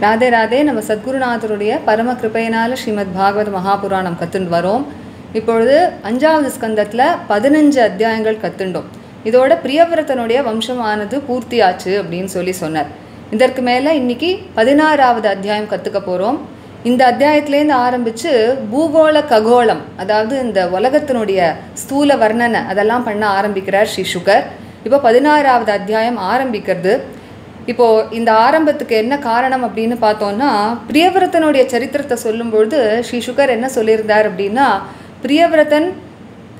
ராதே ராதே. நம்ம சத்குருநாதருடைய பரம கிருபையினால ஸ்ரீமத் பாகவத மகாபுராணம் கற்றுண்டு வரோம். இப்பொழுது 5வது ஸ்கந்தத்தில் 15 அத்தியாயங்கள் கற்றுண்டோம். இதோட பிரியவிரதனுடைய வம்சமானது பூர்த்தியாச்சு அப்படின்னு சொன்னார். இதற்கு மேலே இன்னைக்கு 16வது அத்தியாயம் கற்றுக்க போகிறோம். இந்த அத்தியாயத்திலேருந்து ஆரம்பித்து பூகோள ககோளம், அதாவது இந்த உலகத்தினுடைய ஸ்தூல வர்ணனை அதெல்லாம் பண்ண ஆரம்பிக்கிறார் ஸ்ரீ சுகர். இப்போ 16வது அத்தியாயம் ஆரம்பிக்கிறது. இப்போது இந்த ஆரம்பத்துக்கு என்ன காரணம் அப்படின்னு பார்த்தோன்னா, பிரியவிரதனுடைய சரித்திரத்தை சொல்லும்பொழுது ஸ்ரீ சுகர் என்ன சொல்லியிருந்தார் அப்படின்னா, பிரியவிரதன்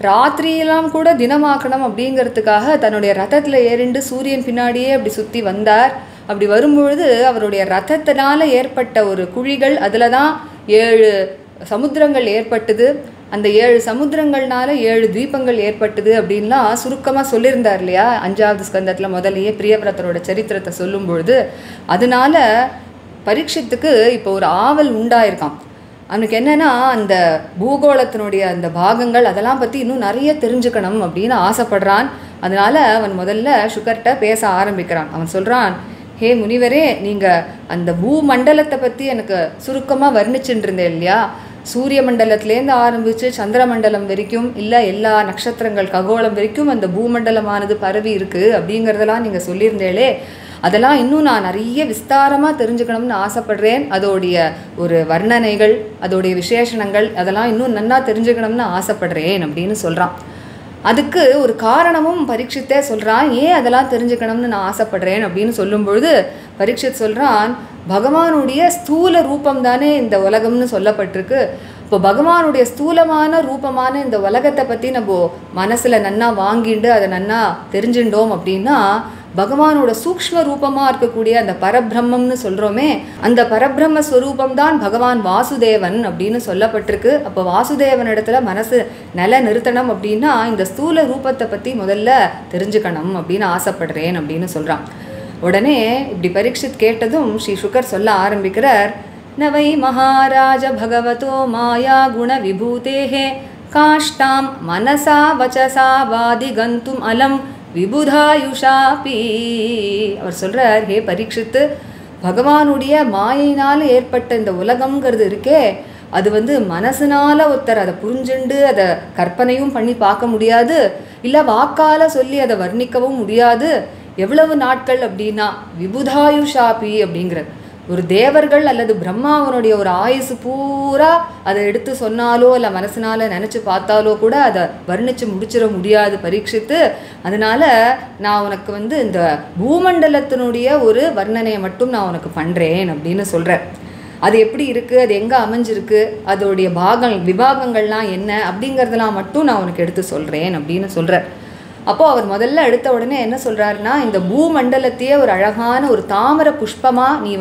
ராத்திரியெல்லாம் கூட தினமாக்கணும் அப்படிங்கிறதுக்காக தன்னுடைய ரதத்தில் ஏறிண்டு சூரியன் பின்னாடியே அப்படி சுற்றி வந்தார். அப்படி வரும்பொழுது அவருடைய ரதத்தினால ஏற்பட்ட ஒரு குழிகள், அதில் தான் 7 சமுத்திரங்கள் ஏற்பட்டது. அந்த 7 சமுத்திரங்கள்னால 7 தீபங்கள் ஏற்பட்டது அப்படின்லாம் சுருக்கமாக சொல்லியிருந்தார் இல்லையா 5வது ஸ்கந்தத்தில் முதலையே பிரியவிரதனோட சரித்திரத்தை சொல்லும்பொழுது. அதனால பரீட்சித்துக்கு இப்போ ஒரு ஆவல் உண்டாயிருக்கான். அவனுக்கு என்னென்னா, அந்த பூகோளத்தினுடைய அந்த பாகங்கள் அதெல்லாம் பற்றி இன்னும் நிறைய தெரிஞ்சுக்கணும் அப்படின்னு ஆசைப்படுறான். அதனால் அவன் முதல்ல சுகர்கிட்ட பேச ஆரம்பிக்கிறான். அவன் சொல்கிறான், ஹே முனிவரே, நீங்கள் அந்த பூமண்டலத்தை பற்றி எனக்கு சுருக்கமாக வர்ணிச்சுட்டு இருந்தேன் இல்லையா, சூரிய மண்டலத்திலேருந்து ஆரம்பித்து சந்திரமண்டலம் வரைக்கும், இல்லை எல்லா நட்சத்திரங்கள் ககோளம் வரைக்கும் அந்த பூமண்டலமானது பரவி இருக்குது அப்படிங்கிறதெல்லாம் நீங்கள் சொல்லியிருந்தேளே, அதெல்லாம் இன்னும் நான் நிறைய விஸ்தாரமாக தெரிஞ்சுக்கணும்னு ஆசைப்படுறேன். அதோடைய ஒரு வர்ணனைகள், அதோடைய விசேஷணங்கள் அதெல்லாம் இன்னும் நன்னா தெரிஞ்சுக்கணும்னு ஆசைப்படுறேன் அப்படின்னு சொல்கிறான். அதுக்கு ஒரு காரணமும் பரீட்சித்தே சொல்கிறான். ஏன் அதெல்லாம் தெரிஞ்சுக்கணும்னு நான் ஆசைப்படுறேன் அப்படின்னு சொல்லும்பொழுது பரீட்சித் சொல்கிறான், பகவானுடைய ஸ்தூல ரூபம் தானே இந்த உலகம்னு சொல்லப்பட்டிருக்கு. இப்போ பகவானுடைய ஸ்தூலமான ரூபமான இந்த உலகத்தை பற்றி நம்ம மனசில் நன்னா வாங்கிண்டு அதை நன்னா தெரிஞ்சுட்டோம் அப்படின்னா, பகவானோட சூக்ஷ்ம ரூபமாக இருக்கக்கூடிய அந்த பரபிரம்மம்னு சொல்கிறோமே, அந்த பரபிரம்ம ஸ்வரூபம்தான் பகவான் வாசுதேவன் அப்படின்னு சொல்லப்பட்டிருக்கு. அப்போ வாசுதேவன் இடத்துல மனசு நில நிறுத்தணும் அப்படின்னா இந்த ஸ்தூல ரூபத்தை பற்றி முதல்ல தெரிஞ்சுக்கணும் அப்படின்னு ஆசைப்படுறேன் அப்படின்னு சொல்கிறான். உடனே இப்படி பரீட்சித் கேட்டதும் ஸ்ரீ சுகர் சொல்ல ஆரம்பிக்கிறார், நவை மகாராஜ பகவதோ மாயா குண விபூதேஹே காஷ்டாம் மனசா வச்சசா வாதி கந்தும் அலம் விபுதாயுஷாபி. அவர் சொல்கிறார், ஹே பரீட்சித்து, பகவானுடைய மாயினால் ஏற்பட்ட இந்த உலகம்ங்கிறது இருக்கே, அது மனசுனால ஒருத்தர் அதை புரிஞ்சுண்டு அதை கற்பனையும் பண்ணி பார்க்க முடியாது, இல்லை வாக்கால் சொல்லி அதை வர்ணிக்கவும் முடியாது. எவ்வளவு நாட்கள் அப்படின்னா விபுதாயுஷாபி அப்படிங்கிறது ஒரு தேவர்கள் அல்லது பிரம்மாவனுடைய ஒரு ஆயுசு பூரா அதை எடுத்து சொன்னாலோ இல்லை மனசுனால நினச்சி பார்த்தாலோ கூட அதை வர்ணித்து முடிச்சிட முடியாது பரீட்சித்து. அதனால் நான் உனக்கு இந்த பூமண்டலத்தினுடைய ஒரு வர்ணனையை மட்டும் நான் உனக்கு பண்ணுறேன் அப்படின்னு சொல்கிறேன். அது எப்படி இருக்குது, அது எங்கே அமைஞ்சிருக்கு, அதோடைய விபாகங்கள்லாம் என்ன அப்படிங்கிறதெல்லாம் மட்டும் நான் உனக்கு எடுத்து சொல்கிறேன் அப்படின்னு சொல்கிறேன். அப்போது அவர் முதல்ல எடுத்த உடனே என்ன சொல்கிறாருன்னா, இந்த பூமண்டலத்தையே ஒரு அழகான ஒரு தாமரை புஷ்பமாக நீ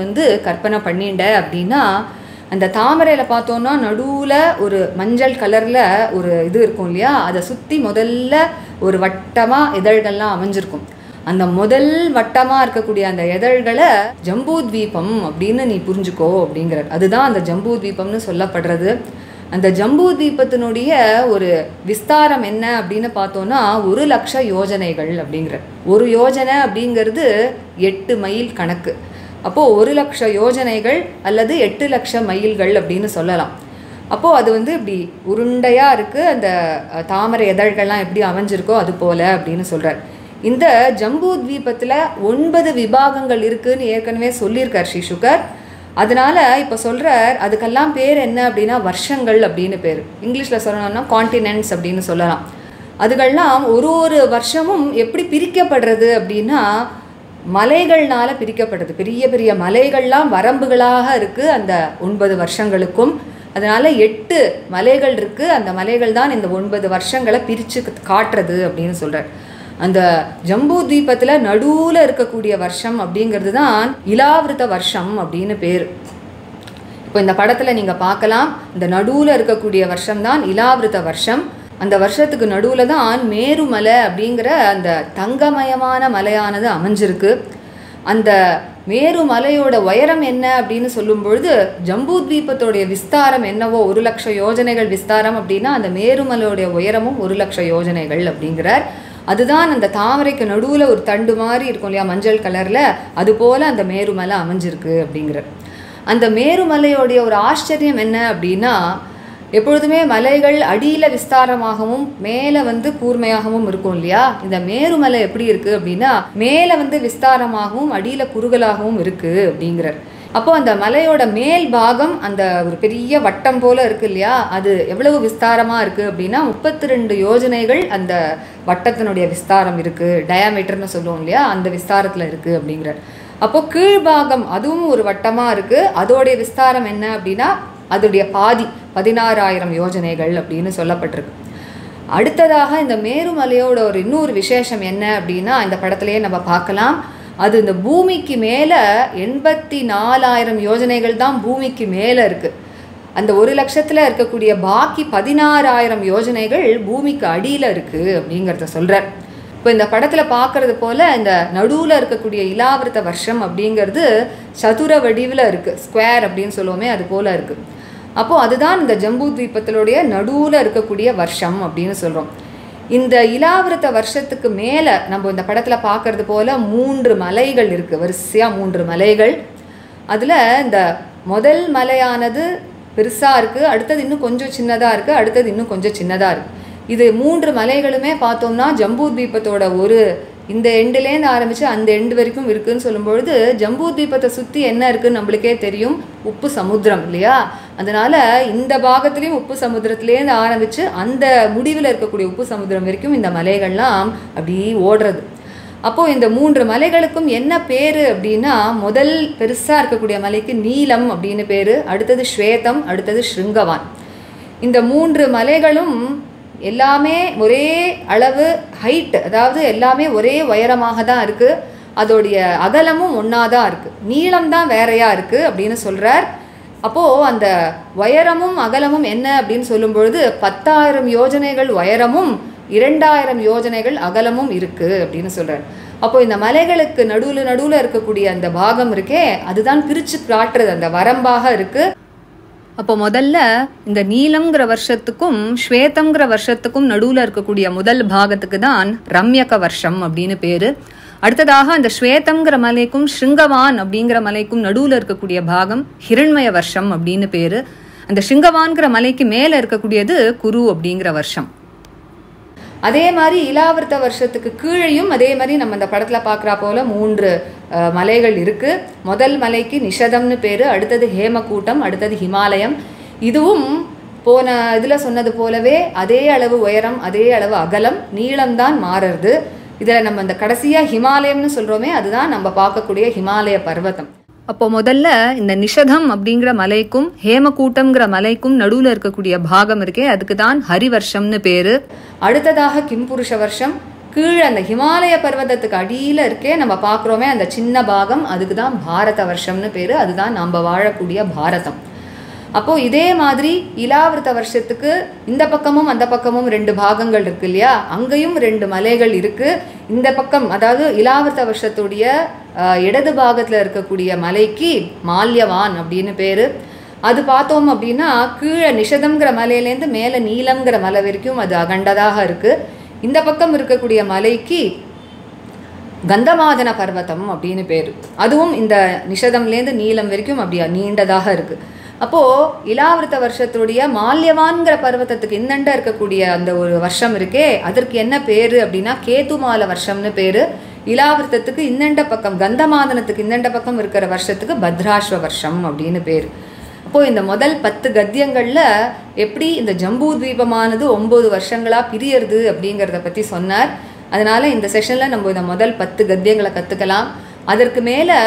கற்பனை பண்ணிண்ட அப்படின்னா, அந்த தாமரையில் பார்த்தோன்னா நடுவில் ஒரு மஞ்சள் கலரில் ஒரு இது இருக்கும் இல்லையா, அதை சுற்றி முதல்ல ஒரு வட்டமாக இதழ்கள்லாம் அமைஞ்சிருக்கும். அந்த முதல் வட்டமாக இருக்கக்கூடிய அந்த இதழ்களை ஜம்பூத்வீபம் அப்படின்னு நீ புரிஞ்சுக்கோ அப்படிங்கிறது. அதுதான் அந்த ஜம்பூத்வீபம்னு சொல்லப்படுறது. அந்த ஜம்பூத்வீபத்தினுடைய ஒரு விஸ்தாரம் என்ன அப்படின்னு பார்த்தோன்னா 1,00,000 யோஜனைகள் அப்படிங்கிறது. ஒரு யோஜனை அப்படிங்கிறது 8 மைல் கணக்கு. அப்போது 1,00,000 யோஜனைகள் அல்லது 8,00,000 மைல்கள் அப்படின்னு சொல்லலாம். அப்போது அது இப்படி உருண்டையாக இருக்குது. அந்த தாமரை இதழ்கள்லாம் எப்படி அமைஞ்சிருக்கோ அது போல் அப்படின்னு சொல்கிறார். இந்த ஜம்பூத்வீபத்தில் 9 விபாகங்கள் இருக்குதுன்னு ஏற்கனவே சொல்லியிருக்கார் ஸ்ரீ சுகர். அதனால் இப்போ சொல்கிறார், அதுக்கெல்லாம் பேர் என்ன அப்படின்னா வருஷங்கள் அப்படின்னு பேர். இங்கிலீஷில் சொல்லணும்னா காண்டினென்ட்ஸ் அப்படின்னு சொல்லலாம். அதுகள்லாம் ஒரு வருஷமும் எப்படி பிரிக்கப்படுறது அப்படின்னா மலைகள்னால் பிரிக்கப்படுறது. பெரிய பெரிய மலைகள்லாம் வரம்புகளாக இருக்குது அந்த 9 வருஷங்களுக்கும். அதனால் 8 மலைகள் இருக்குது. அந்த மலைகள் தான் இந்த 9 வருஷங்களை பிரித்து காட்டுறது அப்படின்னு சொல்கிறார். அந்த ஜம்பூத்வீபத்தில் நடுவில் இருக்கக்கூடிய வருஷம் அப்படிங்கிறது தான் இலாவிருத்த வருஷம் அப்படின்னு பேர். இப்போ இந்த படத்தில் நீங்கள் பார்க்கலாம், இந்த நடுவில் இருக்கக்கூடிய வருஷம் தான் இலாவிருத்த வருஷம். அந்த வருஷத்துக்கு நடுவில் தான் மேருமலை அப்படிங்கிற அந்த தங்கமயமான மலையானது அமைஞ்சிருக்கு. அந்த மேருமலையோட உயரம் என்ன அப்படின்னு சொல்லும் பொழுது ஜம்பூத்வீபத்தோடைய விஸ்தாரம் என்னவோ 1,00,000 யோஜனைகள் விஸ்தாரம் அப்படின்னா அந்த மேருமலையோடைய உயரமும் 1,00,000 யோஜனைகள் அப்படிங்கிறார். அதுதான் அந்த தாமரைக்கு நடுவில் ஒரு தண்டு மாதிரி இருக்கும் இல்லையா மஞ்சள் கலரில், அதுபோல் அந்த மேருமலை அமைஞ்சிருக்கு அப்படிங்கிற. அந்த மேருமலையோடைய ஒரு ஆச்சரியம் என்ன அப்படின்னா, எப்பொழுதுமே மலைகள் அடியில் விஸ்தாரமாகவும் மேலே கூர்மையாகவும் இருக்கும் இல்லையா? இந்த மேருமலை எப்படி இருக்குது அப்படின்னா, மேலே விஸ்தாரமாகவும் அடியில் குறுகலாகவும் இருக்குது அப்படிங்கிறார். அப்போது அந்த மலையோட மேல் பாகம் அந்த ஒரு பெரிய வட்டம் போல் இருக்குது இல்லையா? அது எவ்வளவு விஸ்தாரமாக இருக்குது அப்படின்னா 32 யோஜனைகள் அந்த வட்டத்தினுடைய விஸ்தாரம் இருக்குது. டயாமீட்டர்னு சொல்லுவோம் இல்லையா? அந்த விஸ்தாரத்தில் இருக்குது அப்படிங்கிறார். அப்போது கீழ்பாகம் அதுவும் ஒரு வட்டமாக இருக்குது. அதோடைய விஸ்தாரம் என்ன அப்படின்னா அதோடைய பாதி 16,000 யோஜனைகள் அப்படின்னு சொல்லப்பட்டிருக்கு. அடுத்ததாக இந்த மேருமலையோட ஒரு இன்னொரு விசேஷம் என்ன அப்படின்னா, இந்த படத்துலேயே நம்ம பார்க்கலாம். அது இந்த பூமிக்கு மேலே 84,000 யோஜனைகள் தான் பூமிக்கு மேலே இருக்குது. அந்த 1,00,000 இருக்கக்கூடிய பாக்கி 16,000 யோஜனைகள் பூமிக்கு அடியில் இருக்குது அப்படிங்கிறத சொல்கிறார். இப்போ இந்த படத்தில் பார்க்குறது போல் இந்த நடுவில் இருக்கக்கூடிய இலாவிரத வருஷம் அப்படிங்கிறது சதுர வடிவில் இருக்குது. ஸ்கொயர் அப்படின்னு சொல்லுவோமே, அது போல் இருக்குது. அப்போது அதுதான் இந்த ஜம்பூ தீபத்தினுடைய நடுவில் இருக்கக்கூடிய வருஷம் அப்படின்னு சொல்கிறோம். இந்த இலாவிரத வருஷத்துக்கு மேலே நம்ம இந்த படத்தில் பார்க்குறது போல் 3 மலைகள் இருக்குது. வரிசையாக 3 மலைகள். அதில் இந்த முதல் மலையானது பெருசாக இருக்குது, அடுத்தது இன்னும் கொஞ்சம் சின்னதாக இருக்குது, அடுத்தது இன்னும் கொஞ்சம் சின்னதாக இருக்குது. இது 3 மலைகளுமே பார்த்தோம்னா ஜம்பூ தீபத்தோட ஒரு இந்த எண்டுலேருந்து ஆரம்பித்து அந்த எண்டு வரைக்கும் இருக்குதுன்னு சொல்லும்பொழுது, ஜம்பூ தீபத்தை சுற்றி என்ன இருக்குதுன்னு நம்மளுக்கே தெரியும், உப்பு சமுத்திரம் இல்லையா? அதனால் இந்த பாகத்துலேயும் உப்பு சமுத்திரத்துலேருந்து ஆரம்பித்து அந்த முடிவில் இருக்கக்கூடிய உப்பு சமுத்திரம் வரைக்கும் இந்த மலைகள்லாம் அப்படி ஓடுறது. அப்போது இந்த 3 மலைகளுக்கும் என்ன பேர் அப்படின்னா, முதல் பெருசாக இருக்கக்கூடிய மலைக்கு நீலம் அப்படின்னு பேர், அடுத்தது ஸ்வேதம், அடுத்தது ஸ்ருங்கவான். இந்த 3 மலைகளும் எல்லாமே ஒரே அளவு ஹைட், அதாவது எல்லாமே ஒரே உயரமாக தான் இருக்குது. அதோடைய அகலமும் ஒன்றா தான் இருக்குது, நீளம் தான் வேறையாக இருக்குது அப்படின்னு சொல்கிறார். அப்போது அந்த உயரமும் அகலமும் என்ன அப்படின்னு சொல்லும் பொழுது 10,000 யோஜனைகள் உயரமும் 2,000 யோஜனைகள் அகலமும் இருக்குது அப்படின்னு சொல்கிறார். அப்போது இந்த மலைகளுக்கு நடுவில் இருக்கக்கூடிய அந்த பாகம் இருக்கே, அதுதான் பிரித்து காட்டுறது, அந்த வரம்பாக இருக்குது. அப்போ முதல்ல இந்த நீலம்ங்கிற வருஷத்துக்கும் ஸ்வேதம்ங்கிற வருஷத்துக்கும் நடுவில் இருக்கக்கூடிய முதல் பாகத்துக்கு தான் ரம்யக வருஷம் அப்படின்னு பேர். அடுத்ததாக அந்த ஸ்வேதம்ங்கிற மலைக்கும் ஸ்ருங்கவான் அப்படிங்கிற மலைக்கும் நடுவில் இருக்கக்கூடிய பாகம் ஹிரண்மய வருஷம் அப்படின்னு பேர். அந்த ஸ்ருங்கவான்கிற மலைக்கு மேலே இருக்கக்கூடியது குரு அப்படிங்கிற வருஷம். அதே மாதிரி இலாவிரத வருஷத்துக்கு கீழையும் அதே மாதிரி நம்ம இந்த படத்தில் பார்க்குறா போல் 3 மலைகள் இருக்குது. முதல் மலைக்கு நிஷதம்னு பேர், அடுத்தது ஹேமகூட்டம், அடுத்தது ஹிமாலயம். இதுவும் போன இதில் சொன்னது போலவே அதே அளவு உயரம், அதே அளவு அகலம், நீளம்தான் மாறுறது. இதில் நம்ம இந்த கடைசியாக ஹிமாலயம்னு சொல்கிறோமே, அதுதான் நம்ம பார்க்கக்கூடிய ஹிமாலய பர்வதம். அப்போ முதல்ல இந்த நிஷதம் அப்படிங்கிற மலைக்கும் ஹேமகூட்டம்ங்கிற மலைக்கும் நடுவில் இருக்கக்கூடிய பாகம் இருக்கே, அதுக்கு தான் ஹரிவர்ஷம்னு பேர். அடுத்ததாக கிம்புருஷ வருஷம். கீழே அந்த ஹிமாலய பர்வதத்துக்கு அடியில் இருக்கே நம்ம பார்க்குறோமே அந்த சின்ன பாகம், அதுக்கு தான் பாரத வருஷம்னு பேர். அதுதான் நம்ம வாழக்கூடிய பாரதம். அப்போது இதே மாதிரி இலாவிரத வருஷத்துக்கு இந்த பக்கமும் அந்த பக்கமும் 2 பாகங்கள் இருக்குது இல்லையா? அங்கேயும் 2 மலைகள் இருக்குது. இந்த பக்கம் அதாவது இலாவிரத வருஷத்துடைய இடது பாகத்தில் இருக்கக்கூடிய மலைக்கு மால்யவான் அப்படின்னு பேர். அது பார்த்தோம் அப்படின்னா கீழே நிஷதம்ங்கிற மலையிலேருந்து மேலே நீலம்ங்கிற மலை வரைக்கும் அது அகண்டதாக இருக்குது. இந்த பக்கம் இருக்கக்கூடிய மலைக்கு கந்தமாதன பர்வதம் அப்படின்னு பேர். அதுவும் இந்த நிஷதம்லேருந்து நீலம் வரைக்கும் அப்படியா நீண்டதாக இருக்குது. அப்போது இலாவிரத வருஷத்துடைய மால்யவான்கிற பர்வதத்துக்கு இந்தண்ட இருக்கக்கூடிய அந்த ஒரு வருஷம் இருக்கே, அதற்கு என்ன பேர் அப்படின்னா கேதுமால வருஷம்னு பேர். இலாவிரதத்துக்கு இந்தண்ட பக்கம், கந்தமாதனத்துக்கு இந்தண்ட பக்கம் இருக்கிற வருஷத்துக்கு பத்ராஸ்வ வருஷம் அப்படின்னு பேர். அப்போது இந்த முதல் 10 கத்தியங்களில் எப்படி இந்த ஜம்பூ தீபமானது 9 வருஷங்களாக பிரியறது அப்படிங்கிறத பற்றி சொன்னார். அதனால் இந்த செஷனில் நம்ம இந்த முதல் 10 கத்தியங்களை கற்றுக்கலாம். அதற்கு மேலே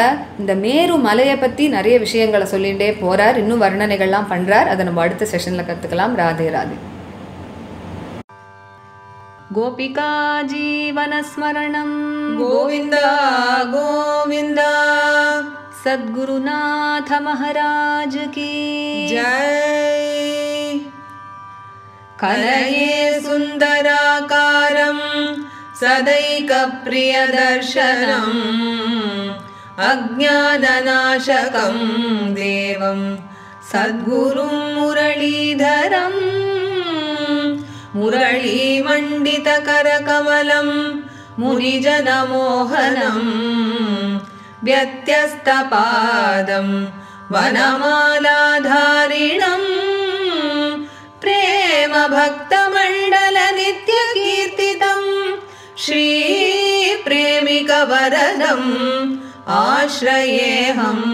இந்த மேரு மலையை பற்றி நிறைய விஷயங்களை சொல்லிகிட்டே போகிறார், இன்னும் வர்ணனைகள்லாம் பண்ணுறார். அதை நம்ம அடுத்த செஷனில் கற்றுக்கலாம். ராதே ராதே. கோபிகா ஜீவனஸ்மரணம் கோவிந்தா கோவிந்தா. சத்குருநாத மகாராஜ் கி ஜெய். கலயே சுந்தராகாரம் சதைக பிரியதர்சனம் அஜ்ஞானநாசகம் தேவம் சத்குரும் முரளீதரம் முரளீமண்டிதகரகமலம் முனிஜனமோகனம் व्यत्यस्तपादं वनमालाधारिणम् प्रेम भक्तमण्डल नित्यकीर्तितम् श्री प्रेमिकवरदम् आश्रयेऽहम्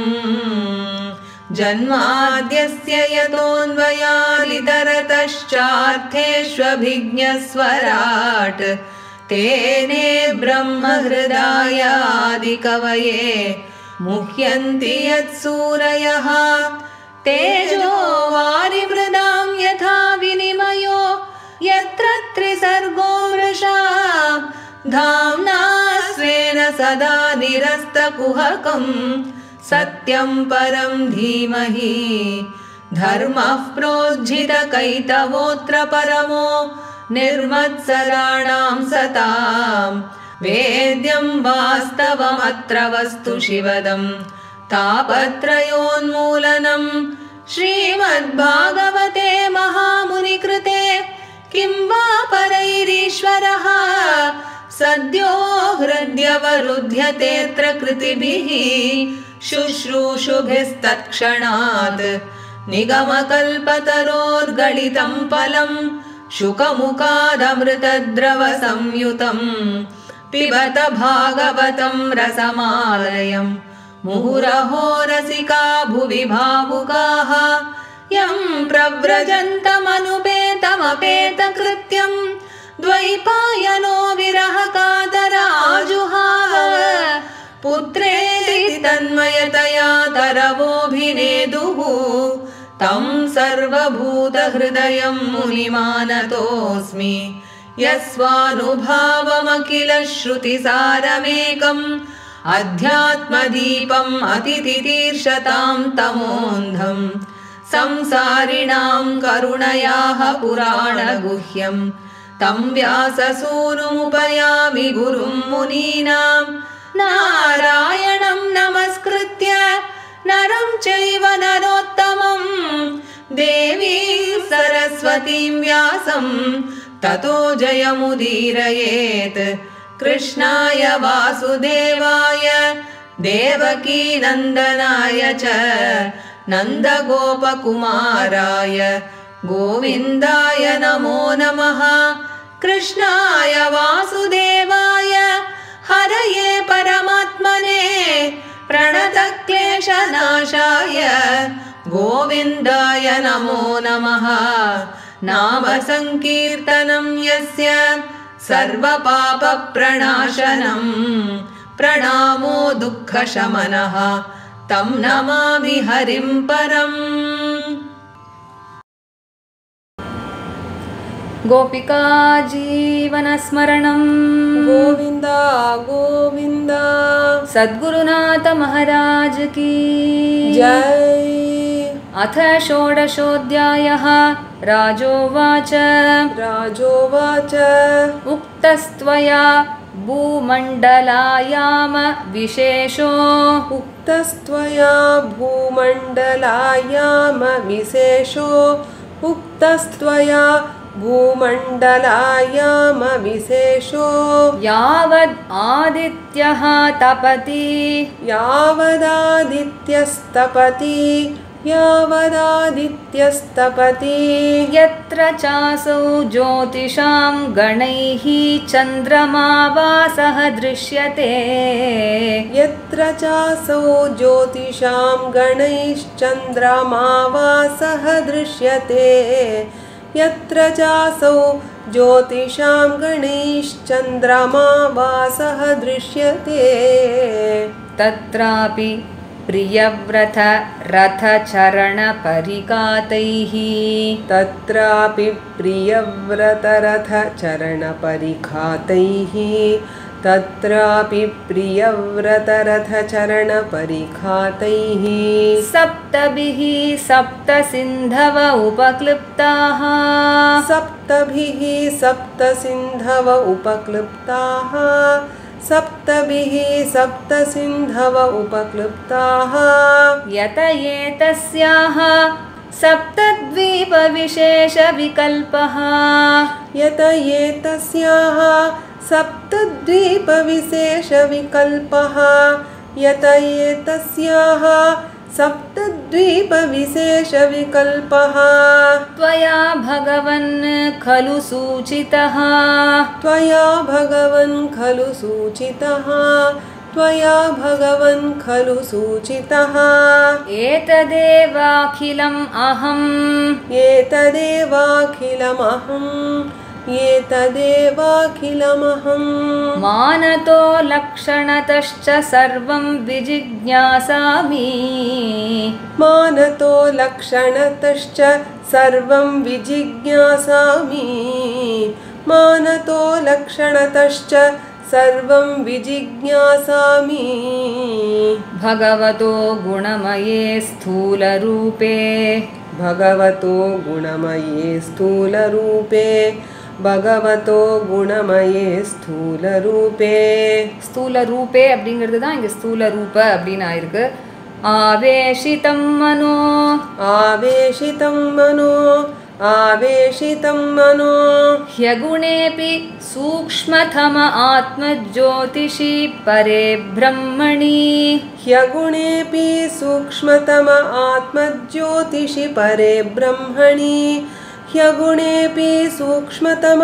जन्माद्यस्य यतोऽन्वयादितरतश्चार्थेष्वभिज्ञस्वराट् तेने ब्रह्महृदायादिकवये मुह्यन्ति यत्सूरयः तेजो वारिमृदां यथा विनिमयो यत्र त्रिसर्गो मृषा धाम्ना स्वेन सदा निरस्तकुहकं सत्यं परं धीमहि धर्मः प्रोज्झितकैतवोऽत्र परमो निर्मत्सराणां सतां वेद्यं वास्तवमत्र वस्तु शिवदं तापत्रयोन्मूलनं श्रीमद्भागवते महामुनिकृते किं वा परैरीश्वरः सद्यो हृद्यवरुध्यतेऽत्र कृतिभिः शुश्रूषुभिस्तत्क्षणात् निगमकल्पतरोर्गलितं फलं शुकमुखादमृतद्रवसंयुतं पिबत भागवतं रसमालयं मुहुरहो रसिका भुवि भावुकाः यं प्रव्रजन्तमनुपेतमपेतकृत्यं द्वैपायनो विरहकातराजुहाव पुत्रेति तन्मयतया तरवोऽभिनेदुः तं सर्वभूतहृदयं मुनिमानतोऽस्मि यस्वानुभावमखिल श्रुतिसारमेकम् अध्यात्मदीपम् अतितितीर्षतां तमोऽन्धम् संसारिणां करुणयाः पुराणगुह्यं तं व्याससूनुमुपयामि गुरुं मुनीनां नारायणं नमस्कृत्य नरं चैव नरोत्तमं देवीं सरस्वतीं व्यासं ततो जयमुदीरयेत् कृष्णाय वासुदेवाय देवकीनन्दनाय च नन्दगोपकुमाराय गोविन्दाय नमो नमः कृष्णाय वासुदेवाय हरये परमात्मने प्रणतक्लेशनाशाय गोविन्दाय नमो नमः नाम संकीर्तनं यस्य सर्वपापप्रणाशनं प्रणामो दुःखशमनः तं नमामि हरिं परम्। गोपिका जीवनस्मरणं गोविन्द गोविन्द सद्गुरुनाथ महाराज की जय। अथ षोडशोऽध्यायः। राजोवाच उक्तस्त्वया भूमण्डलायाम विशेषो उक्तस्त्वया भूमण्डलायाम विशेषो उक्तस्त्वया भूमण्डलायाम विशेषो यावद् आदित्यः तपति यावदादित्यस्तपति यत्र चासौ ज्योतिषां गणैः चन्द्रमावासः दृश्यते यत्र चासौ ज्योतिषां गणैश्चन्द्रमावासः दृश्यते यत्र चासौ ज्योतिषां गणैश्चन्द्रमावासः दृश्यते तत्रापि प्रियव्रत रथचरणपरिकातैः तत्रापि प्रियव्रतरथचरणपरिखातैः तत्रापि प्रियव्रतरथचरणपरिखातैः सप्तभिः सप्तसिन्धव उपक्लृप्ताः सप्तभिः सप्तसिन्धव उपक्लृप्ताः सप्तभिः सप्तसिन्धव उपक्लृप्ताः यत एतस्याः सप्तद्वीपविशेषविकल्पः यत एतस्याः सप्तद्वीपविशेषविकल्पः यत एतस्याः सप्तद्वीपविशेषविकल्पः द्वीपविशेषविकल्पः त्वया भगवन् खलु सूचितः त्वया भगवन् खलु सूचितः त्वया भगवन् खलु सूचितः एतदेवाखिलम् अहम् एतदेवाखिलमहम् मानतो लक्षणतश्च सर्वं विजिज्ञासामि मानतो लक्षणतश्च सर्वं विजिज्ञासामि मानतो लक्षणतश्च सर्वं विजिज्ञासामि भगवतो गुणमये स्थूलरूपे भगवतो गुणमये स्थूलरूपे भगवतो गुणमये स्थूलरूपे स्थूलरूपे அப்படிங்கிறது தான் இங்க ஸ்தூல ரூப அப்படின்னு ஆயிருக்கு ஆவேஷிதம் மனோ आवेशितं मनो आवेशितं मनो ह्यगुणेऽपि सूक्ष्मतम आत्मज्योतिषि परे ब्रह्मणि ह्यगुणेऽपि सूक्ष्मतम आत्मज्योतिषि परे ब्रह्मणि ह्यगुणेऽपि सूक्ष्मतम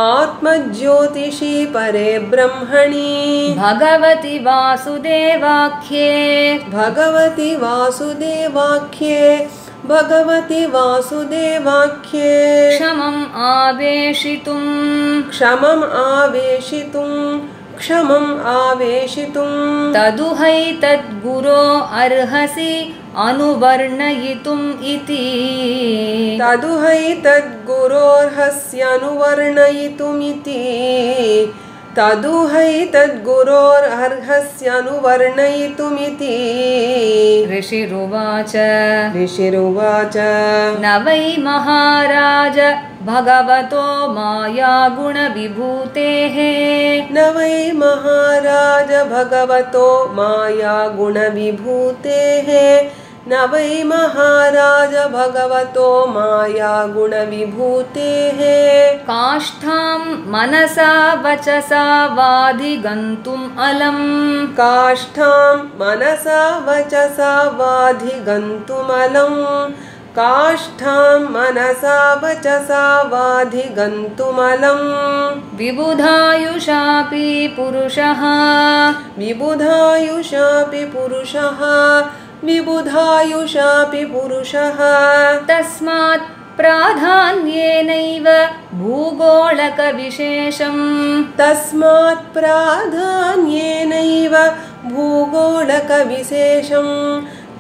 आत्मज्योतिषि परे ब्रह्मणि भगवति वासुदेवाख्ये भगवति वासुदेवाख्ये भगवति वासुदेवाख्ये क्षमम् आवेशितुम् क्षमम् आवेशितुं तदुहैतद्गुरो अर्हसि अनुवर्णयितुम् इति तदुहैतद्गुरोर्हस्यनुवर्णयितुमिति तदुहैतद्गुरोर्हस्यनुवर्णयितुमिति ऋषिरुवाच ऋषिरुवाच न वै महाराज भगवतो मायागुणविभूतेः न वै महाराज भगवतो मायागुणविभूतेः न वै महाराज भगवतो मायागुणविभूतेः काष्ठां मनसा वचसा वाधिगन्तुम् अलम् काष्ठां मनसा वचसा वाधिगन्तुमलम् काष्ठां मनसा वचसा वाधिगन्तुमलम् विबुधायुषापि पुरुषः विबुधायुषापि पुरुषः तस्मात् प्राधान्येनैव भूगोळकविशेषम् तस्मात् प्राधान्येनैव भूगोळकविशेषम्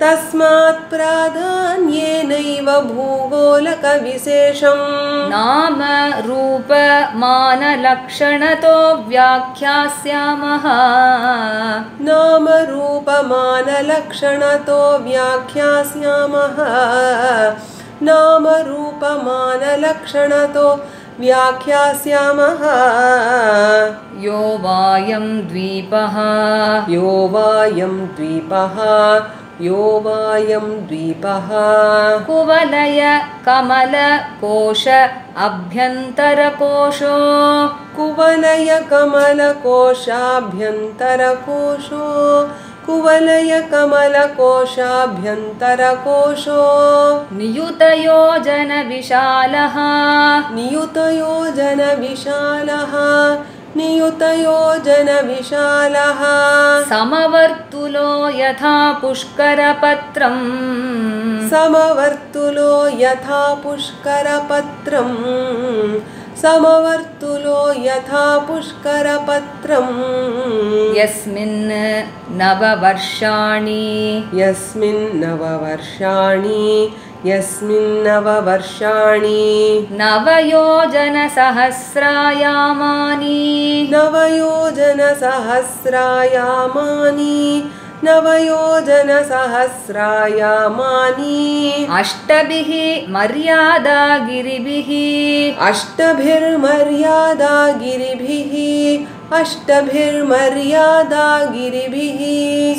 तस्मात् प्राधान्येनैव भूगोलकविशेषम् नाम रूप मानलक्षणतो व्याख्यास्यामः नाम रूपमानलक्षणतो व्याख्यास्यामः नाम रूपमानलक्षणतो व्याख्यास्यामः यो वायं द्वीपः यो वायं द्वीपः यो वायं द्वीपः कुवलय कमल कोश अभ्यन्तरकोशो कुवलय कमलकोशाभ्यन्तरकोशो कुवलय कमलकोशाभ्यन्तरकोशो नियुतयोजन विशालः नियुतयोजन विशालः समवर्तुलो यथा पुष्करपत्रम् समवर्तुलो यथा पुष्करपत्रम् समवर्तुलो यथा पुष्करपत्रम् यस्मिन् नववर्षाणि नवयोजनसहस्रायामानि अष्टभिः मर्यादागिरिभिः अष्टभिर्मर्यादा गिरिभिः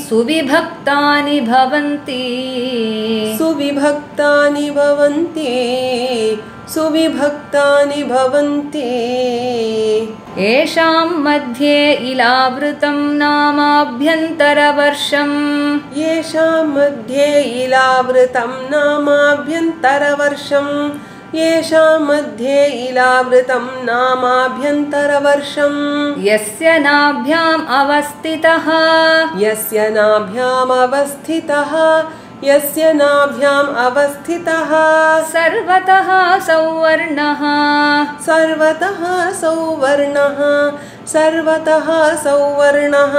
सुविभक्तानि भवन्ति सुविभक्तानि भवन्ति सुविभक्तानि भवन्ति येषां मध्ये इलावृतं नामाभ्यन्तरवर्षम् येषां मध्ये इलावृतं नामाभ्यन्तरवर्षम् येषां मध्ये इलावृतं नामाभ्यन्तरवर्षम् यस्य नाभ्याम् अवस्थितः यस्य नाभ्याम् अवस्थितः यस्य नाभ्याम् अवस्थितः सर्वतः सौवर्णः सर्वतः सौवर्णः सर्वतः सौवर्णः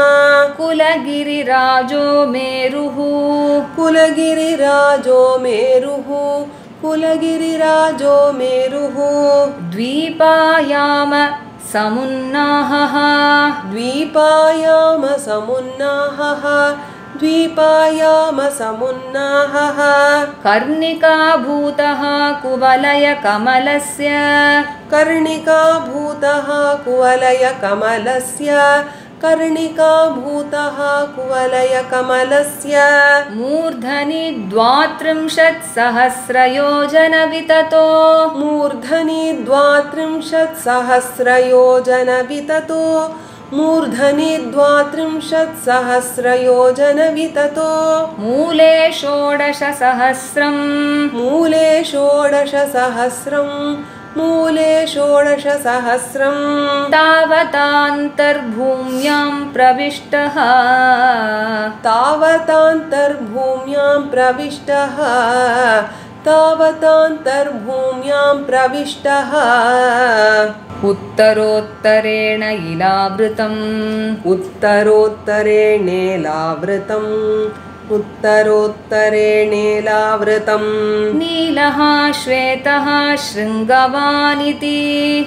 कुलगिरिराजो मेरुः कुलगिरिराजो मेरुः कुलगिरिराजो मेरुः द्वीपायाम समुन्नाहः द्वीपायाम समुन्नाहः द्वीपायाम समुन्नाहः कर्णिकाभूतः कुवलयकमलस्य कर्णिकाभूतः कुवलयकमलस्य कर्णिकाभूतः कुवलयकमलस्य मूर्धनि 32,000 मूर्धनि 32,000 मूर्धनि 32,000 मूले 16,000 मूले 16,000 मूले 16,000 तावतान्तर्भूम्यां प्रविष्टः तावतान्तर्भूम्यां प्रविष्टः तावतान्तर्भूम्यां प्रविष्टः उत्तरोत्तरेण इलावृतम् उत्तरोत्तरेणेलावृतम् उत्तरोत्तरेणेलावृतम् नीलः श्वेतः शृङ्गवान् इति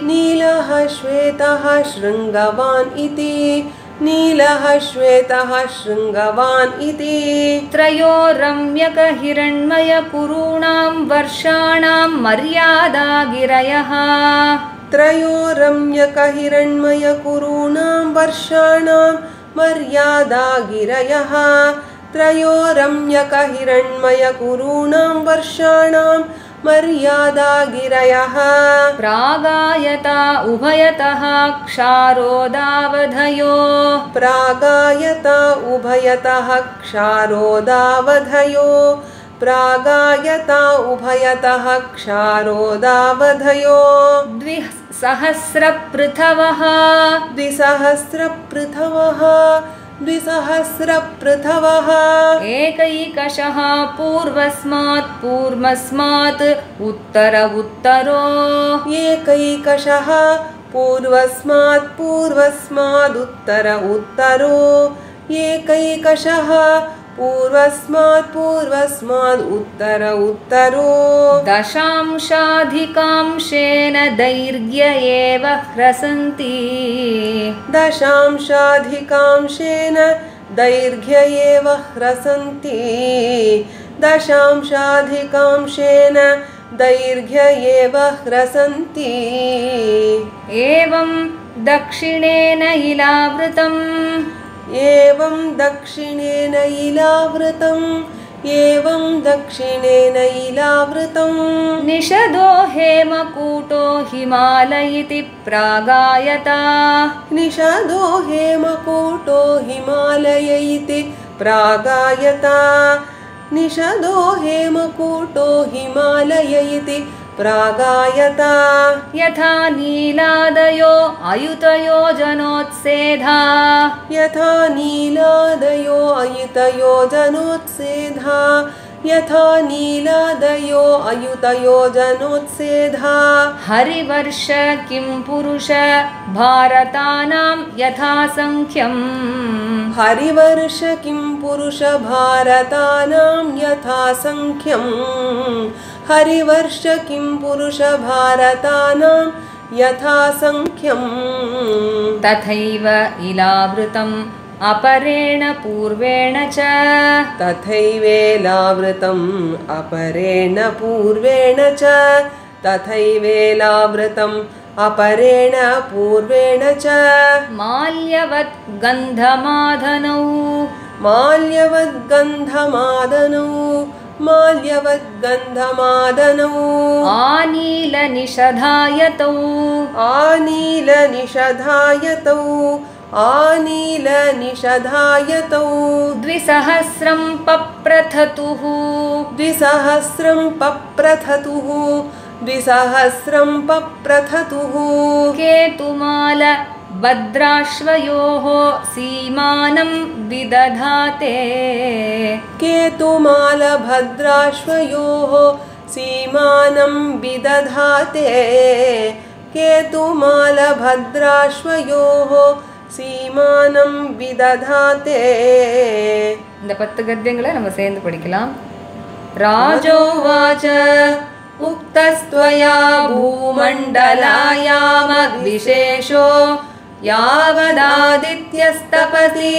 नीलः श्वेतः शृङ्गवान् इति नीलः श्वेतः शृङ्गवान् इति त्रयो रम्यकहिरण्मयकुरूणां वर्षाणां मर्यादागिरयः त्रयो रम्यकहिरण्मयकुरूणां वर्षाणां मर्यादागिरयः त्रयो रम्यकहिरण्मयकुरूणां वर्षाणां मर्यादागिरयः प्रागायता उभयतः क्षारोदावधयो प्रागायता उभयतः क्षारोदावधयो प्रागायता उभयतः क्षारोदावधयो 2,000 पृथवः 2,000 पृथवः 2,000 पृथवः एकैकशः पूर्वस्मात् उत्तर उत्तरो एकैकशः पूर्वस्मादुत्तर उत्तरो एकैकशः पूर्वस्मादुत्तर उत्तरो दशांशाधिकांशेन दैर्घ्य एव ह्रसन्ति दशांशाधिकांशेन दैर्घ्य एव ह्रसन्ति दशांशाधिकांशेन दैर्घ्य एव ह्रसन्ति एवं दक्षिणेन इलावृतम् एवं दक्षिणेन इलावृतम् एवं दक्षिणेन इलावृतम् निषदो हेमकूटो हिमालय इति प्रागायता निषदो हेमकूटो हिमालय इति प्रागायता निषदो हेमकूटो हिमालय इति प्रागायता यथा नीलादयो अयुतयो जनोत्सेधा यथा नीलादयो अयुतयो जनोत्सेधा यथा नीलादयो अयुतयो जनोत्सेधा हरिवर्ष किं पुरुष भारतानां यथा संख्यम् हरिवर्ष किं पुरुष भारतानां यथा संख्यम् हरिवर्ष किं पुरुष भारतानां यथा संख्यम् तथैव इलावृतम् अपरेण पूर्वेण च तथैवेलावृतम् अपरेण पूर्वेण च तथैवेलावृतम् अपरेण पूर्वेण च माल्यवत् गन्धमादनौ माल्यवद्गन्धमादनौ आनीलनिषधायतौ आनीलनिषधायतौ द्विसहस्रं पप्रथतुः केतुमाल भद्राश्वयोः सीमानं विदधाते केतुमालभद्राश्वयोः सीमानं विदधाते केतुमालभद्राश्वयोः सीमानं विदधाते இந்த 10 கத்தியங்களை நம்ம சேர்ந்து படிக்கலாம். राजोवाच उक्तस्त्वया भूमण्डलायामग्विशेषो यावदादित्यस्तपति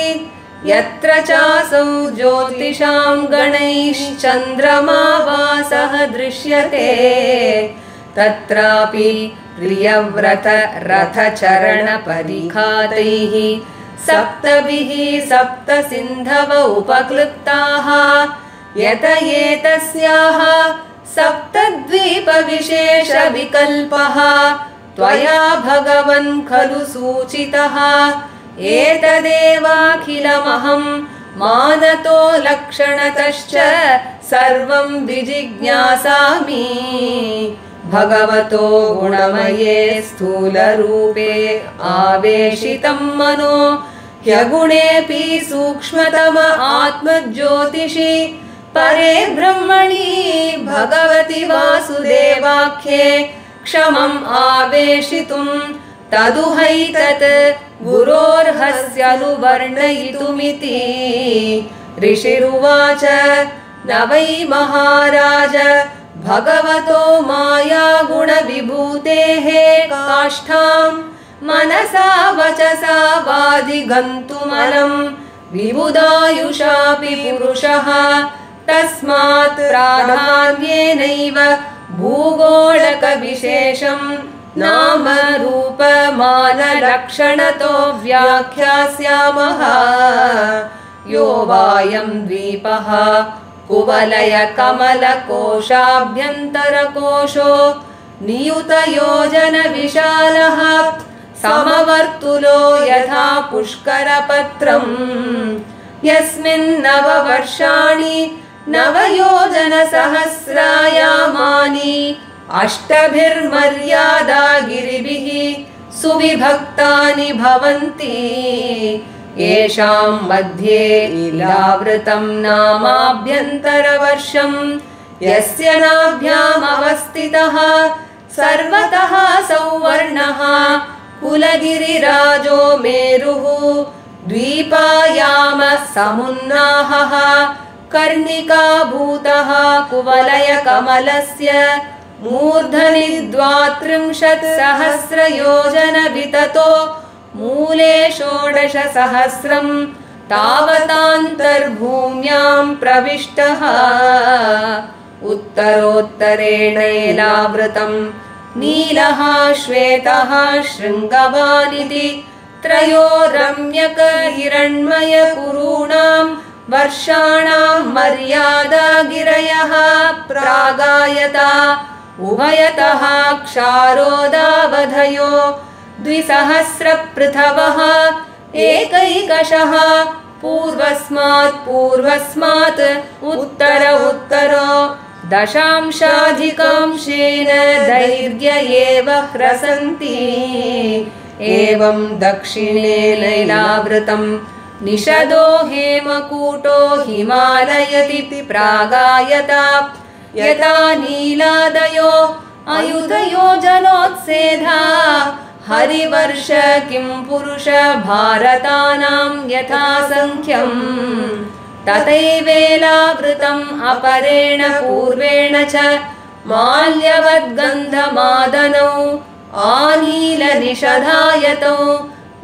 यत्र चासौ ज्योतिषां गणैश्चन्द्रमा वासः दृश्यते तत्रापि प्रियव्रत रथचरणपरिखातैः सप्तभिः सप्त सिन्धव उपक्लृप्ताः यत एतस्याः सप्तद्वीपविशेषविकल्पः त्वया भगवन् खलु सूचितः एतदेवाखिलमहं मानतो लक्षणतश्च सर्वं विजिज्ञासामि भगवतो गुणमये स्थूलरूपे आवेशितं मनो ह्यगुणेऽपि सूक्ष्मतम आत्मज्योतिषि परे ब्रह्मणि भगवति वासुदेवाख्ये क्षमम् आवेशितुं तदुहैतत् गुरोर्हस्यनुवर्णयितुमिति ऋषिरुवाच न वै महाराज भगवतो मायागुणविभूतेः काष्ठां मनसा वचसा वाधिगन्तुमलं विबुधायुषापि पुरुषः तस्मात् प्राधान्येनैव भूगोळकविशेषं नाम रूपमानलक्षणतो व्याख्यास्यामः यो वायं द्वीपः कुवलयकमलकोशाभ्यन्तरकोशो नियुतयोजनविशालः समवर्तुलो यथा पुष्करपत्रम् यस्मिन्नववर्षाणि नवयोजनसहस्रायामानि अष्टभिर्मर्यादागिरिभिः सुविभक्तानि भवन्ति येषां मध्ये इलावृतं नामाभ्यन्तरवर्षं यस्य नाभ्यामवस्थितः सर्वतः सौवर्णः कुलगिरिराजो मेरुः द्वीपायाम समुन्नाहः कर्णिकाभूतः कुवलयकमलस्य मूर्धनि 32 सहस्रयोजनविततो मूले 16 सहस्रं तावतान्तर्भूम्यां प्रविष्टः उत्तरोत्तरेणैलावृतं नीलः श्वेतः शृङ्गवानिति त्रयो रम्यक हिरण्मय कुरूणां वर्षाणां मर्यादा गिरयः प्रागायता उभयतः क्षारोदावधयो 200 पृथवः एकैकशः पूर्वस्मात् उत्तरो दशांशाधिकांशेन दैर्घ्य एव ह्रसन्ति एवं दक्षिणे लैलावृतं निषदो हेमकूटो हिमालयति प्रागायता यथा नीलादयो अयुधयोजनोत्सेधा हरिवर्ष किं पुरुष भारतानां यथा संख्यम् तथैवेलावृतम् अपरेण पूर्वेण च माल्यवद्गन्धमादनौ आनीलनिषधायतौ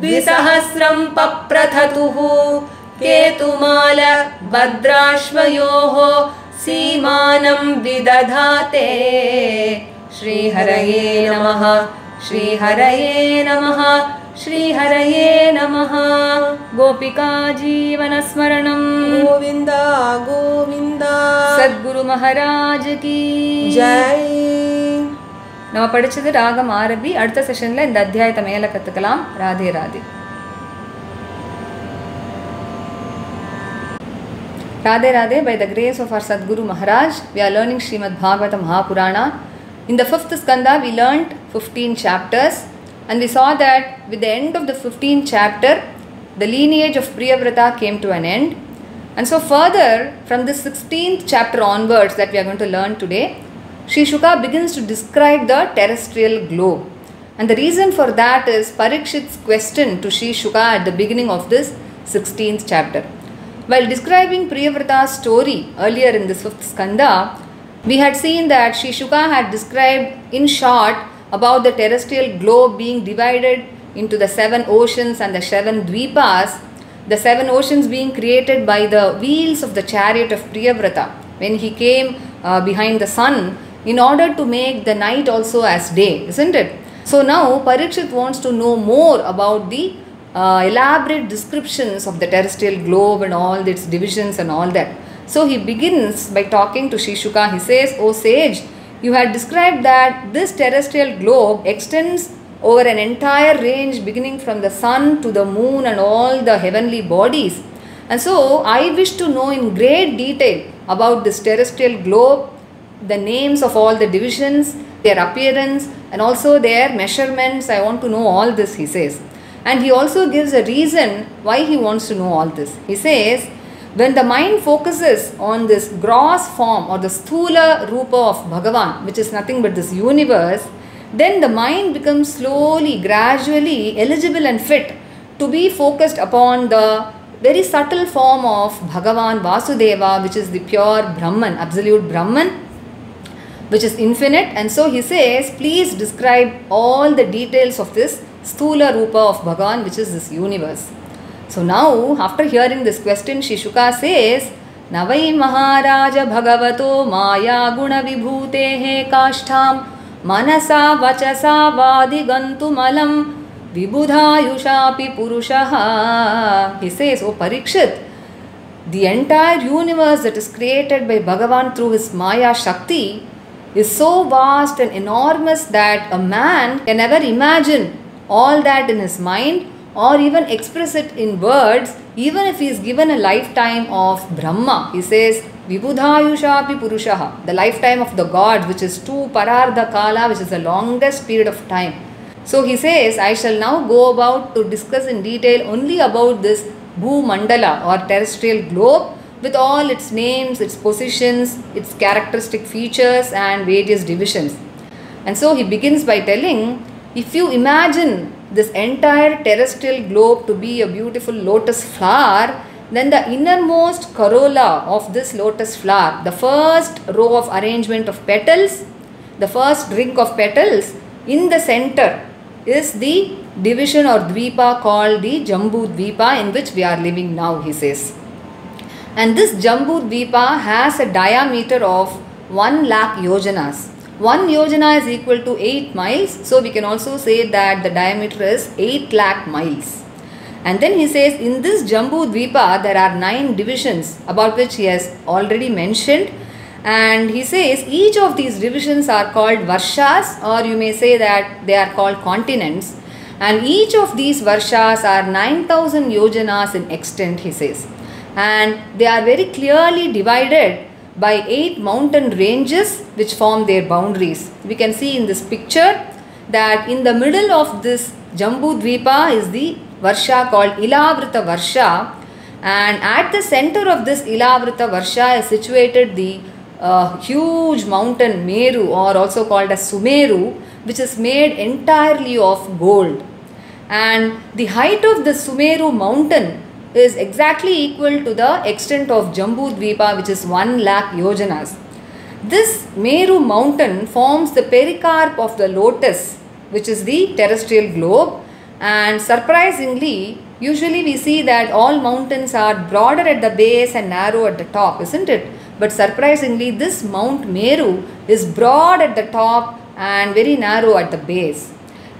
200 पप्रथतुः केतुमाल भद्राश्वयोः सीमानं विदधाते। श्रीहरये नमः। श्रीहरये नमः श्रीहरये नमः गोपिका जीवनस्मरणं गोविंद गोविंद सद्गुरु महाराज की जय நம்ம படிச்சது ராகம் ஆரபி அடுத்த செஷன்ல இந்த அத்தியாயத்தை மேல கத்துக்கலாம் Radhe Radhe Radhe Radhe, by the grace of our Sadguru Maharaj, we are learning Srimad Bhagavata Mahapurana. In the 5th skanda, we learnt 15 chapters and we saw that with the end of the 15th chapter, the lineage of Priyavrata came to an end. And so further, from the 16th chapter onwards that we are going to learn today, Sri Shuka begins to describe the terrestrial globe. And the reason for that is Parikshit's question to Sri Shuka at the beginning of this 16th chapter. While describing Priyavrata's story earlier in this 5th skanda, we had seen that Sri Shuka had described in short about the terrestrial globe being divided into the 7 oceans and the 7 dvipas, the 7 oceans being created by the wheels of the chariot of Priyavrata when he came behind the sun in order to make the night also as day, isn't it? So now Parikshit wants to know more about the elaborate descriptions of the terrestrial globe and all its divisions and all that. So he begins by talking to Sri Shuka. He says, "O sage, you had described that this terrestrial globe extends over an entire range beginning from the sun to the moon and all the heavenly bodies. And so I wish to know in great detail about this terrestrial globe, the names of all the divisions, their appearance and also their measurements. I want to know all this," he says. And he also gives a reason why he wants to know all this. He says, when the mind focuses on this gross form or the sthula rupa of Bhagavan, which is nothing but this universe, then the mind becomes slowly, gradually eligible and fit to be focused upon the very subtle form of Bhagavan Vasudeva, which is the pure Brahman, absolute Brahman, which is infinite. And so he says, please describe all the details of this Sthula Rupa of Bhagavan, which is this universe. So now, after hearing this question, Sri Shuka says, Navai Maharaja Bhagavato Maya Guna Vibhutehe Kashtham Manasa Vachasa Vadigantumalam Vibudhayushapi Purushaha. He says, "O Parikshit, the entire universe that is created by Bhagavan through his Maya Shakti is so vast and enormous that a man can never imagine all that in his mind or even express it in words, even if he is given a lifetime of Brahma." He says, Vibudhayushapi Purushaha, the lifetime of the gods, which is 2 Parardha Kala, which is the longest period of time. So he says, I shall now go about to discuss in detail only about this Bhumandala or terrestrial globe with all its names, its positions, its characteristic features and various divisions. And so he begins by telling, if you imagine this entire terrestrial globe to be a beautiful lotus flower, then the innermost corolla of this lotus flower, the first row of arrangement of petals, the first ring of petals in the center is the division or dvipa called the Jambu Dvipa, in which we are living now, he says. And this Jambu Dvipa has a diameter of 1,00,000 yojanas. 1 yojana is equal to 8 miles. So we can also say that the diameter is 8,00,000 miles. And then he says, in this Jambu Dvipa, there are 9 divisions about which he has already mentioned. And he says each of these divisions are called Varshas, or you may say that they are called continents. And each of these Varshas are 9,000 yojanas in extent, he says. And they are very clearly divided by 8 mountain ranges which form their boundaries. We can see in this picture that in the middle of this Jambu Dvipa is the Varsha called Ilavrita Varsha, and at the center of this Ilavrita Varsha is situated the huge mountain Meru, or also called as Sumeru, which is made entirely of gold. And the height of the Sumeru mountain is exactly equal to the extent of Jambu Dvipa, which is 1,00,000 yojanas. This Meru mountain forms the pericarp of the lotus, which is the terrestrial globe. And surprisingly, usually we see that all mountains are broader at the base and narrow at the top, isn't it? But surprisingly, this Mount Meru is broad at the top and very narrow at the base.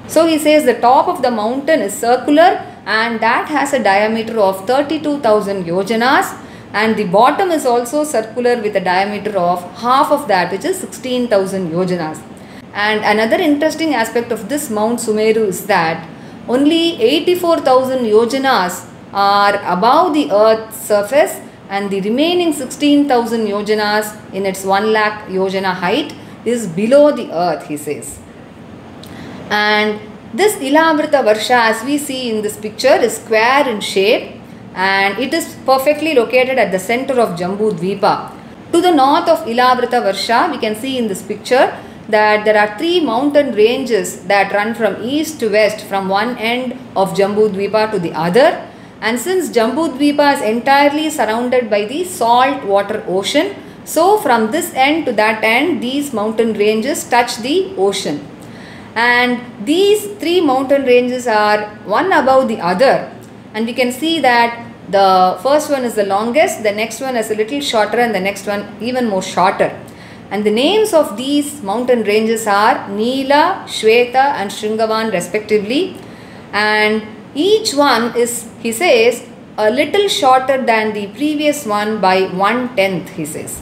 So he says the top of the mountain is circular and that has a diameter of 32,000 yojanas, and the bottom is also circular with a diameter of half of that, which is 16,000 yojanas. And another interesting aspect of this Mount Sumeru is that only 84,000 yojanas are above the earth's surface, and the remaining 16,000 yojanas in its 1 lakh yojana height is below the earth, he says. And this Ilavrita Varsha, as we see in this picture, is square in shape, and it is perfectly located at the center of Jambu Dvipa. To the north of Ilavrita Varsha, we can see in this picture that there are 3 mountain ranges that run from east to west from one end of Jambu Dvipa to the other. And since Jambu Dvipa is entirely surrounded by the salt water ocean, so from this end to that end, these mountain ranges touch the ocean. And these 3 mountain ranges are one above the other, and we can see that the first one is the longest, the next one is a little shorter, and the next one even more shorter. And the names of these mountain ranges are Neela, Shweta and Shringavan respectively, and each one is, he says, a little shorter than the previous one by 1/10, he says.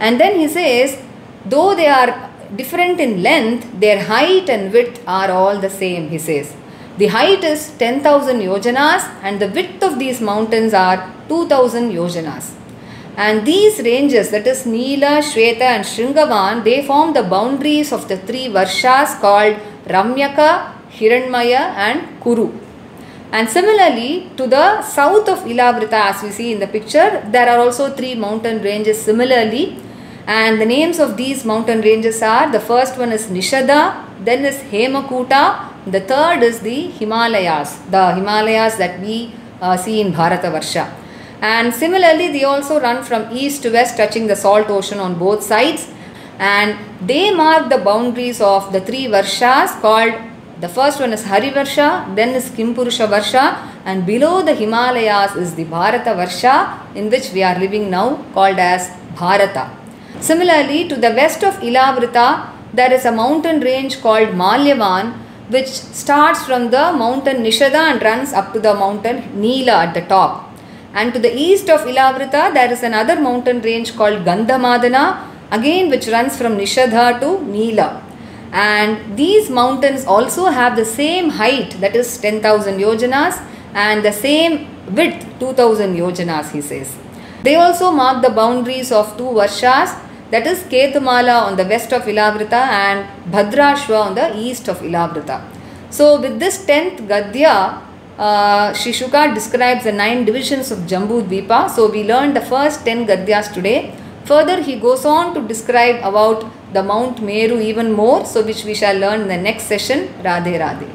And then he says, though they are different in length, their height and width are all the same, he says. The height is 10,000 yojanas and the width of these mountains are 2,000 yojanas. And these ranges, that is Neela, Shweta and Shringavan, they form the boundaries of the 3 Varshas called Ramyaka, Hiranmaya and Kuru. And similarly, to the south of Ilavrita, as we see in the picture, there are also 3 mountain ranges similarly. And the names of these mountain ranges are, the first one is Nishada, then is Hemakuta, the third is the Himalayas that we see in Bharatavarsha. And similarly, they also run from east to west, touching the salt ocean on both sides. And they mark the boundaries of the 3 Varshas called, the first one is Harivarsha, then is Kimpurusha Varsha, and below the Himalayas is the Bharata Varsha, in which we are living now, called as Bharata. Similarly, to the west of Ilavrita, there is a mountain range called Malyavan, which starts from the mountain Nishada and runs up to the mountain Neela at the top. And to the east of Ilavrita, there is another mountain range called Gandhamadana, again which runs from Nishada to Neela. And these mountains also have the same height, that is 10,000 yojanas, and the same width, 2,000 yojanas, he says. They also mark the boundaries of 2 Varshas, that is Ketumala on the west of Ilavrita and Bhadrashva on the east of Ilavrita. So with this 10th Gadya, Sri Shuka describes the 9 divisions of Jambu Dvipa. So we learned the first 10 Gadyas today. Further, he goes on to describe about the Mount Meru even more, so which we shall learn in the next session. Radhe Radhe.